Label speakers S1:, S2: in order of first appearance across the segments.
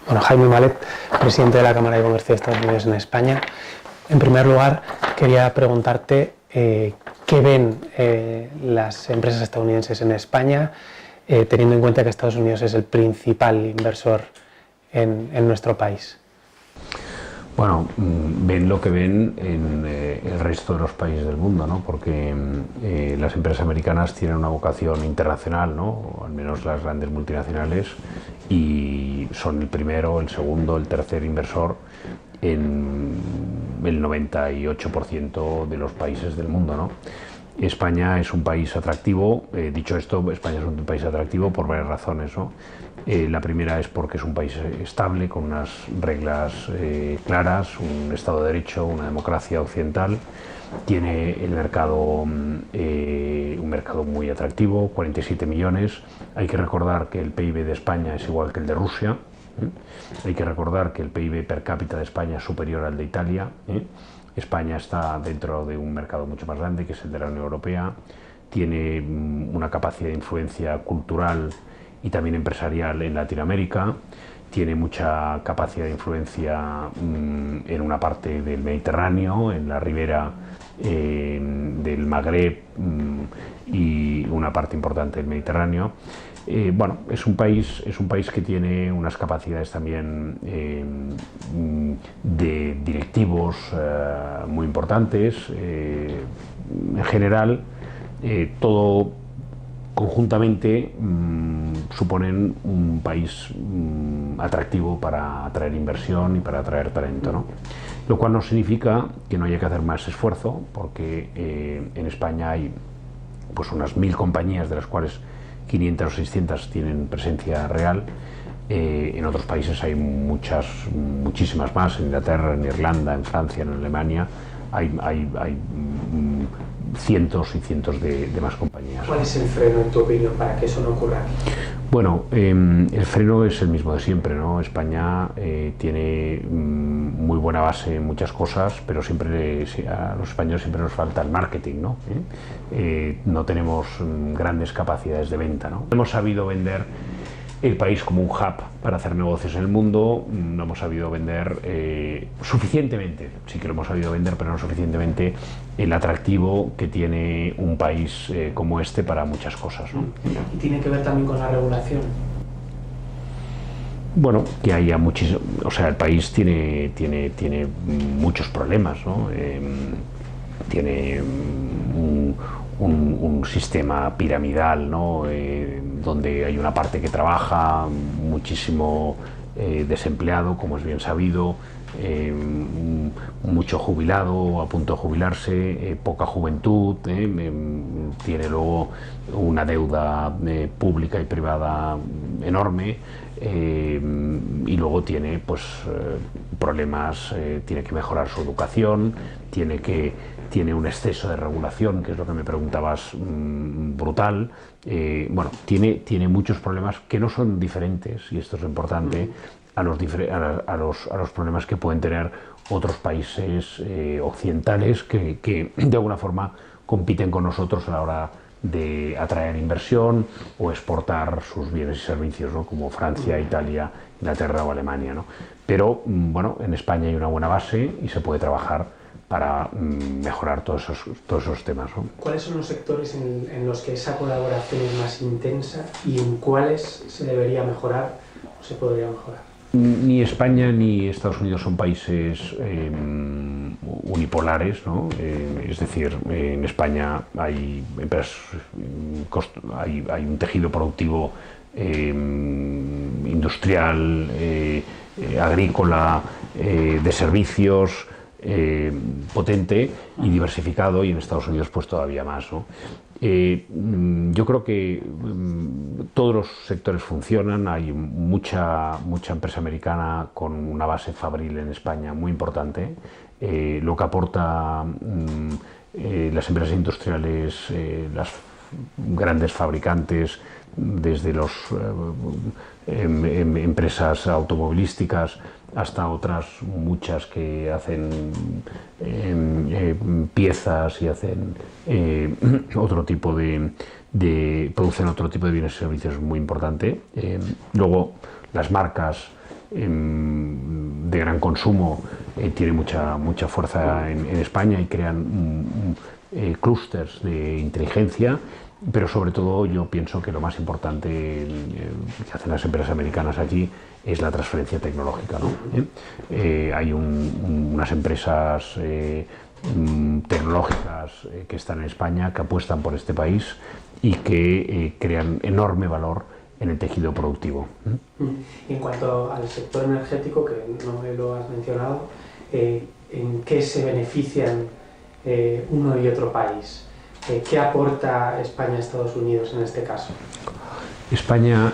S1: Bueno, Jaime Malet, presidente de la Cámara de Comercio de Estados Unidos en España. En primer lugar, quería preguntarte qué ven las empresas estadounidenses en España, teniendo en cuenta que Estados Unidos es el principal inversor en nuestro país.
S2: Bueno, ven lo que ven en el resto de los países del mundo, ¿no? Porque las empresas americanas tienen una vocación internacional, ¿no? O al menos las grandes multinacionales, y son el primero, el segundo, el tercer inversor en el 98% de los países del mundo, ¿no? España es un país atractivo. Dicho esto, España es un país atractivo por varias razones, ¿no? La primera es porque es un país estable, con unas reglas claras, un Estado de Derecho, una democracia occidental. Tiene el mercado, un mercado muy atractivo, 47 millones. Hay que recordar que el PIB de España es igual que el de Rusia. Hay que recordar que el PIB per cápita de España es superior al de Italia. España está dentro de un mercado mucho más grande, que es el de la Unión Europea. Tiene una capacidad de influencia cultural y también empresarial en Latinoamérica. Tiene mucha capacidad de influencia en una parte del Mediterráneo, en la ribera del Magreb y una parte importante del Mediterráneo. Bueno, es un país que tiene unas capacidades también de directivos muy importantes. En general, todo conjuntamente suponen un país atractivo para atraer inversión y para atraer talento, ¿no? Lo cual no significa que no haya que hacer más esfuerzo, porque en España hay pues unas 1000 compañías, de las cuales 500 o 600 tienen presencia real. En otros países hay muchísimas más, en Inglaterra, en Irlanda, en Francia, en Alemania, hay cientos y cientos de más compañías.
S1: ¿Cuál es el freno, en tu opinión, para que eso no ocurra?
S2: Bueno, el freno es el mismo de siempre, ¿no? España tiene muy buena base en muchas cosas, pero siempre a los españoles siempre nos falta el marketing, ¿no? No tenemos grandes capacidades de venta, ¿no? Hemos sabido vender el país como un hub para hacer negocios en el mundo. No hemos sabido vender suficientemente, sí que lo hemos sabido vender, pero no suficientemente, el atractivo que tiene un país como este para muchas cosas, ¿no?
S1: ¿Y tiene que ver también con la regulación?
S2: Bueno, que haya muchísimo, o sea, el país tiene muchos problemas, ¿no? Tiene un sistema piramidal, ¿no? Donde hay una parte que trabaja, muchísimo desempleado, como es bien sabido, mucho jubilado a punto de jubilarse, poca juventud, tiene luego una deuda pública y privada enorme, y luego tiene pues problemas, tiene que mejorar su educación, tiene un exceso de regulación, que es lo que me preguntabas, brutal. Bueno, tiene muchos problemas que no son diferentes, y esto es importante, a los problemas que pueden tener otros países occidentales que de alguna forma compiten con nosotros a la hora de atraer inversión o exportar sus bienes y servicios, ¿no? Como Francia, Italia, Inglaterra o Alemania, ¿no? Pero bueno, en España hay una buena base y se puede trabajar para mejorar todos esos temas, ¿no?
S1: ¿Cuáles son los sectores en los que esa colaboración es más intensa y en cuáles se debería mejorar o se podría mejorar?
S2: Ni España ni Estados Unidos son países unipolares, ¿no? Es decir, en España hay empresas, hay un tejido productivo industrial, agrícola, de servicios, potente y diversificado, y en Estados Unidos pues todavía más, ¿no? Yo creo que todos los sectores funcionan. Hay mucha empresa americana con una base fabril en España muy importante. Lo que aporta las empresas industriales, las grandes fabricantes, desde las empresas automovilísticas hasta otras muchas que hacen piezas y hacen otro tipo producen otro tipo de bienes y servicios muy importante. Luego las marcas de gran consumo tiene mucha fuerza en España y crean clústeres de inteligencia, pero sobre todo yo pienso que lo más importante que hacen las empresas americanas allí es la transferencia tecnológica, ¿no? Hay unas empresas tecnológicas que están en España, que apuestan por este país y que crean enorme valor en el tejido productivo.
S1: En cuanto al sector energético, que no me lo has mencionado, ¿en qué se benefician uno y otro país? ¿Qué aporta España a Estados Unidos en este caso?
S2: España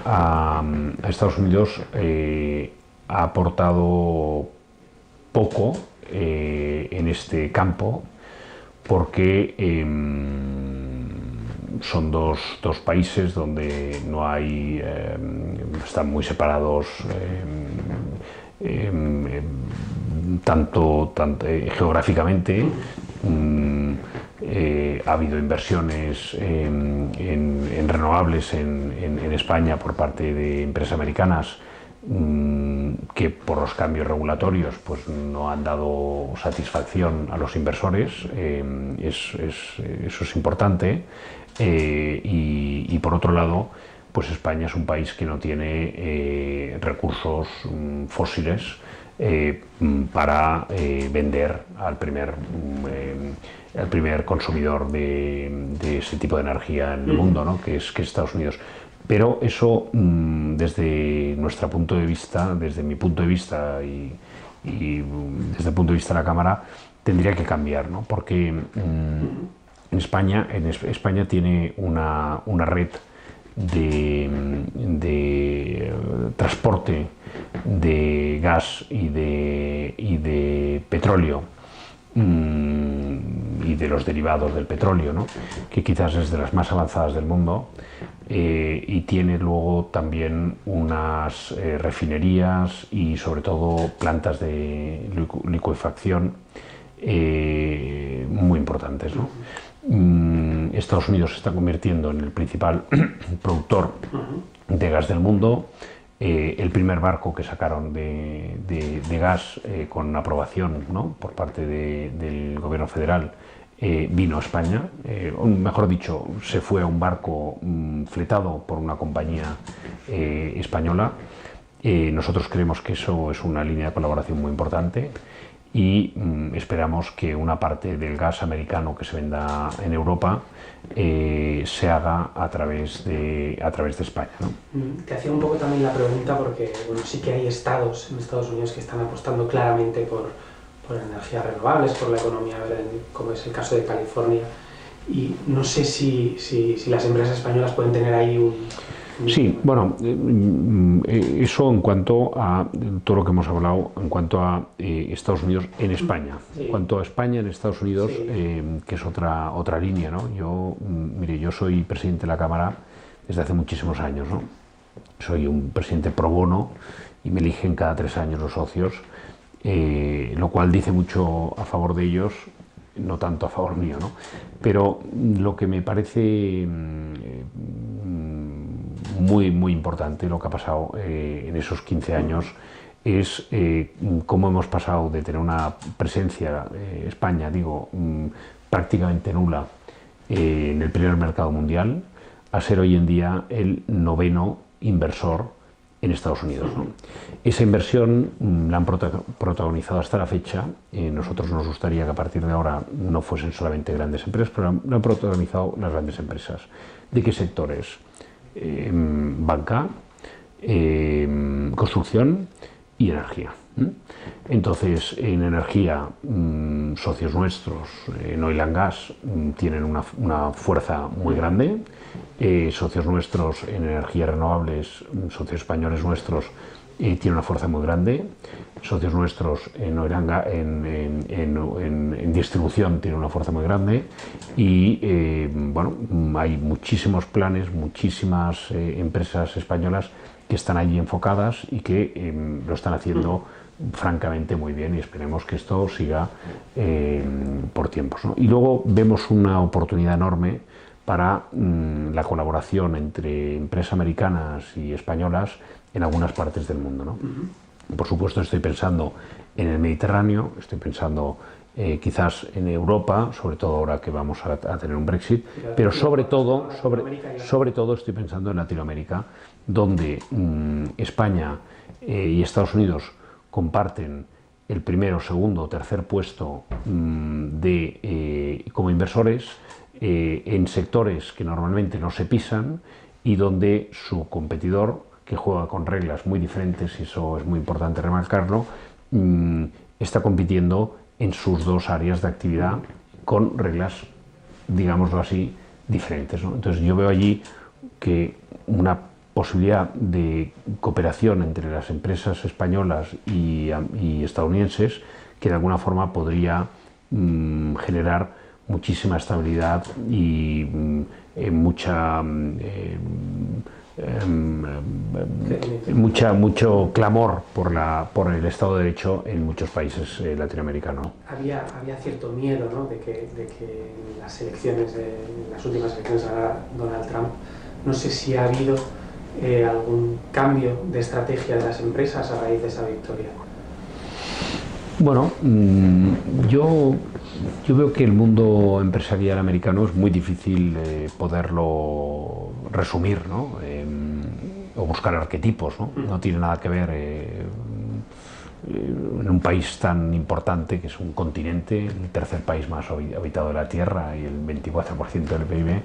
S2: a Estados Unidos ha aportado poco en este campo, porque son dos países donde no hay, están muy separados tanto geográficamente. Ha habido inversiones en renovables en España por parte de empresas americanas que por los cambios regulatorios pues no han dado satisfacción a los inversores. Eso es importante. Y por otro lado, pues España es un país que no tiene recursos fósiles para vender al primer consumidor de ese tipo de energía en el mundo, ¿no? que es Estados Unidos. Pero eso, desde nuestro punto de vista, desde mi punto de vista y desde el punto de vista de la Cámara, tendría que cambiar, ¿no? Porque España tiene una red de transporte de gas y de petróleo y de los derivados del petróleo, ¿no? Que quizás es de las más avanzadas del mundo, y tiene luego también unas refinerías y sobre todo plantas de licuefacción muy importantes, ¿no? Estados Unidos se está convirtiendo en el principal productor de gas del mundo. El primer barco que sacaron de gas con aprobación, ¿no? por parte del gobierno federal vino a España, mejor dicho, se fue a un barco fletado por una compañía española. Nosotros creemos que eso es una línea de colaboración muy importante y esperamos que una parte del gas americano que se venda en Europa se haga a través de España, ¿no?
S1: Te hacía un poco también la pregunta porque bueno, sí que hay estados en Estados Unidos que están apostando claramente por energías renovables, por la economía verde, como es el caso de California, y no sé si las empresas españolas pueden tener ahí un...
S2: Sí, bueno, eso en cuanto a todo lo que hemos hablado, en cuanto a Estados Unidos en España. Sí. En cuanto a España en Estados Unidos, sí. Que es otra línea, ¿no? Mire, yo soy presidente de la Cámara desde hace muchísimos años, ¿no? Soy un presidente pro bono y me eligen cada 3 años los socios, lo cual dice mucho a favor de ellos, no tanto a favor mío, ¿no? Pero lo que me parece muy importante, lo que ha pasado en esos 15 años, es cómo hemos pasado de tener una presencia, España, digo, prácticamente nula en el primer mercado mundial, a ser hoy en día el 9º inversor en Estados Unidos, ¿no? Esa inversión la han protagonizado hasta la fecha. Nosotros nos gustaría que a partir de ahora no fuesen solamente grandes empresas, pero lo han protagonizado las grandes empresas. ¿De qué sectores? Banca, construcción y energía. Entonces, en energía, socios nuestros, en Oil and Gas, tienen una fuerza muy grande. Socios nuestros en energías renovables, socios españoles nuestros, tienen una fuerza muy grande. Socios nuestros en Oil and Gas, en distribución, tienen una fuerza muy grande. Y bueno, hay muchísimos planes, muchísimas empresas españolas que están allí enfocadas y que lo están haciendo francamente muy bien, y esperemos que esto siga por tiempos, ¿no? Y luego vemos una oportunidad enorme para la colaboración entre empresas americanas y españolas en algunas partes del mundo, ¿no? Por supuesto, estoy pensando en el Mediterráneo, estoy pensando quizás en Europa, sobre todo ahora que vamos a tener un Brexit, pero sobre todo estoy pensando en Latinoamérica, donde España y Estados Unidos comparten el primero, segundo o tercer puesto como inversores en sectores que normalmente no se pisan y donde su competidor, que juega con reglas muy diferentes, y eso es muy importante remarcarlo, está compitiendo en sus dos áreas de actividad con reglas, digámoslo así, diferentes, ¿no? Entonces yo veo allí que una posibilidad de cooperación entre las empresas españolas y estadounidenses que de alguna forma podría generar muchísima estabilidad y mucho clamor por el Estado de Derecho en muchos países latinoamericanos.
S1: Había cierto miedo, ¿no?, de que las elecciones, las últimas elecciones a Donald Trump, no sé si ha habido algún cambio de estrategia de las empresas a raíz de esa victoria.
S2: Bueno, yo veo que el mundo empresarial americano es muy difícil poderlo resumir, ¿no? O buscar arquetipos, ¿no? No tiene nada que ver en un país tan importante que es un continente, el tercer país más habitado de la Tierra y el 24% del PIB,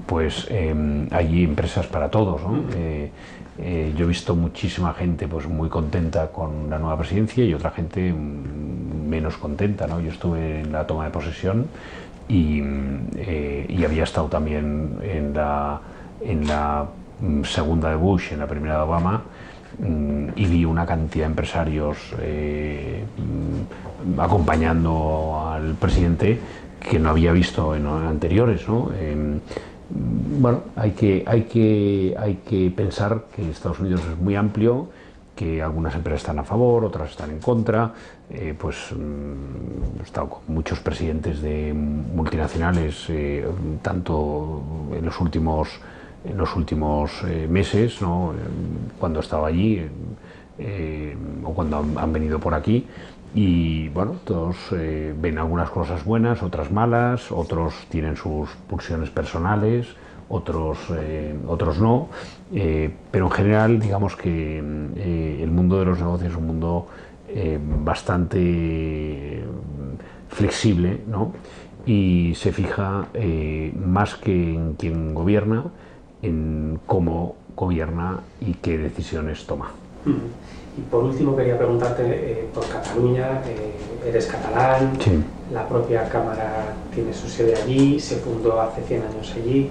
S2: pues hay empresas para todos, ¿no? Yo he visto muchísima gente pues muy contenta con la nueva presidencia y otra gente menos contenta, ¿no? Yo estuve en la toma de posesión y había estado también en la segunda de Bush, en la primera de Obama, y vi una cantidad de empresarios acompañando al presidente que no había visto en anteriores, ¿no? Bueno, hay que pensar que Estados Unidos es muy amplio, que algunas empresas están a favor, otras están en contra. He estado con muchos presidentes de multinacionales, tanto en los últimos meses, ¿no?, cuando estaba allí o cuando han venido por aquí. Y bueno, todos ven algunas cosas buenas, otras malas, otros tienen sus pulsiones personales, otros no, pero en general digamos que el mundo de los negocios es un mundo bastante flexible, ¿no? Y se fija más que en quien gobierna, en cómo gobierna y qué decisiones toma.
S1: Y por último quería preguntarte por Cataluña, eres catalán, sí. La propia Cámara tiene su sede allí, se fundó hace 100 años allí.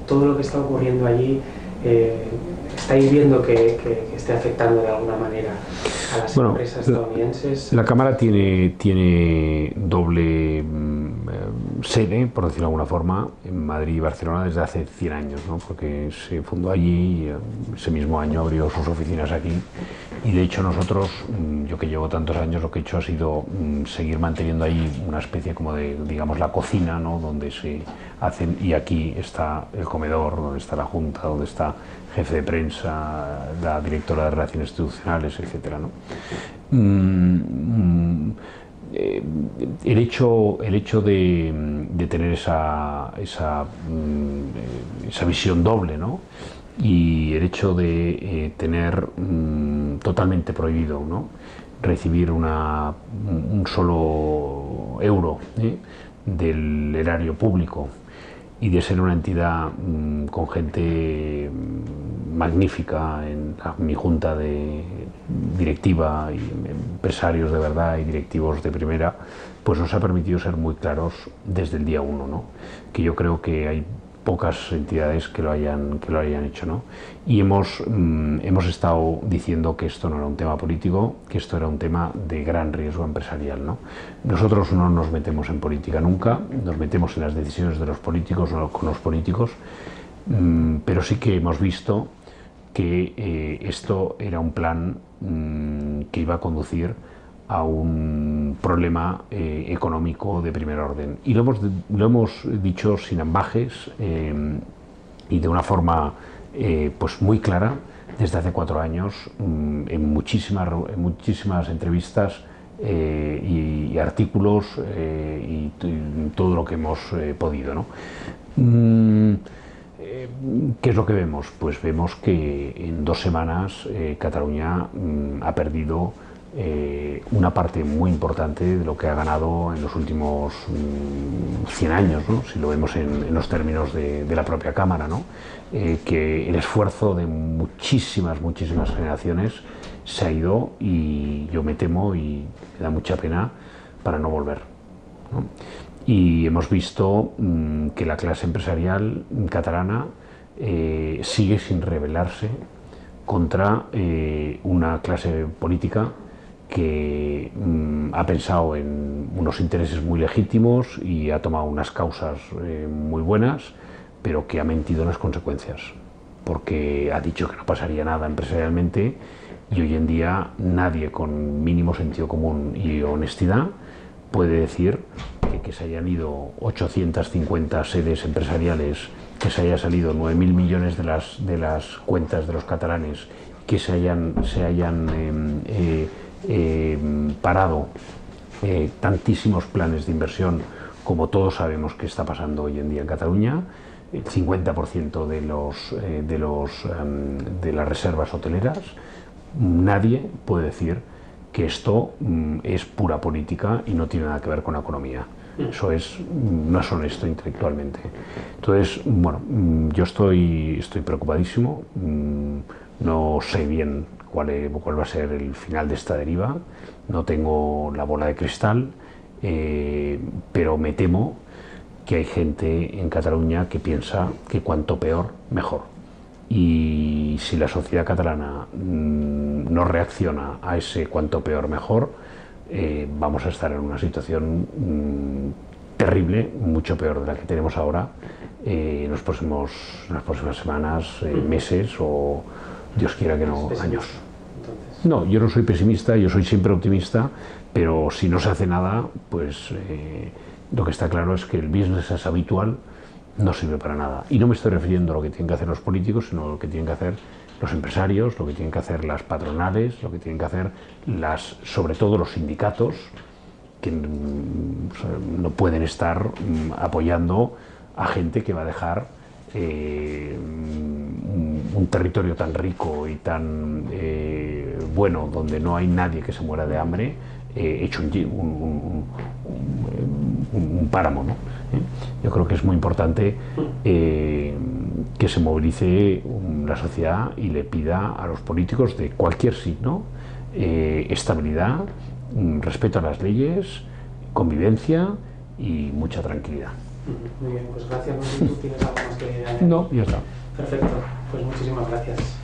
S1: Todo lo que está ocurriendo allí, ¿estáis viendo que esté afectando de alguna manera a las empresas estadounidenses?
S2: La Cámara tiene doble sede, por decirlo de alguna forma, en Madrid y Barcelona desde hace 100 años, ¿no? Porque se fundó allí y ese mismo año abrió sus oficinas aquí. Y de hecho nosotros, yo que llevo tantos años, lo que he hecho ha sido seguir manteniendo ahí una especie como de, digamos, la cocina, ¿no?, donde se hacen, y aquí está el comedor, donde está la Junta, donde está jefe de prensa, la directora de Relaciones Institucionales, etcétera, ¿no? El hecho de tener esa visión doble, ¿no?, y el hecho de tener totalmente prohibido, ¿no?, recibir un solo euro del erario público y de ser una entidad con gente magnífica en mi junta de directiva y empresarios de verdad y directivos de primera, pues nos ha permitido ser muy claros desde el día 1, ¿no?, que yo creo que hay pocas entidades que lo hayan hecho, ¿no? Y hemos estado diciendo que esto no era un tema político, que esto era un tema de gran riesgo empresarial, ¿no? Nosotros no nos metemos en política nunca, nos metemos en las decisiones de los políticos, no con los políticos, pero sí que hemos visto que esto era un plan que iba a conducir a un problema económico de primer orden. Y lo hemos dicho sin ambages y de una forma pues muy clara desde hace 4 años en muchísimas entrevistas y artículos y todo lo que hemos podido, ¿no? ¿Qué es lo que vemos? Pues vemos que en 2 semanas Cataluña ha perdido una parte muy importante de lo que ha ganado en los últimos 100 años, ¿no? Si lo vemos en los términos de la propia Cámara, ¿no? Que el esfuerzo de muchísimas generaciones se ha ido, y yo me temo y me da mucha pena para no volver, ¿no? Y hemos visto que la clase empresarial catalana sigue sin rebelarse contra una clase política que ha pensado en unos intereses muy legítimos y ha tomado unas causas muy buenas, pero que ha mentido en las consecuencias, porque ha dicho que no pasaría nada empresarialmente, y hoy en día nadie con mínimo sentido común y honestidad puede decir que se hayan ido 850 sedes empresariales, que se haya salido 9.000 millones de las cuentas de los catalanes, que se hayan parado tantísimos planes de inversión como todos sabemos que está pasando hoy en día en Cataluña. El 50% de las reservas hoteleras. Nadie puede decir que esto es pura política y no tiene nada que ver con la economía. Eso no es honesto intelectualmente. Entonces, bueno, yo estoy preocupadísimo. No sé bien cuál va a ser el final de esta deriva. No tengo la bola de cristal, pero me temo que hay gente en Cataluña que piensa que cuanto peor, mejor. Y si la sociedad catalana no reacciona a ese cuanto peor, mejor, vamos a estar en una situación terrible, mucho peor de la que tenemos ahora, en las próximas semanas, meses o, Dios quiera que no, años. Entonces... No, yo no soy pesimista, yo soy siempre optimista, pero si no se hace nada, pues lo que está claro es que el business as habitual no sirve para nada. Y no me estoy refiriendo a lo que tienen que hacer los políticos, sino a lo que tienen que hacer los empresarios, lo que tienen que hacer las patronales, lo que tienen que hacer sobre todo los sindicatos, que no pueden estar apoyando a gente que va a dejar un territorio tan rico y tan bueno, donde no hay nadie que se muera de hambre, hecho un páramo, ¿no? Yo creo que es muy importante que se movilice la sociedad y le pida a los políticos de cualquier signo estabilidad, respeto a las leyes, convivencia y mucha tranquilidad.
S1: Muy bien, pues gracias. No sé si tú tienes algo más que añadir.
S2: No, ya está.
S1: Perfecto, pues muchísimas gracias.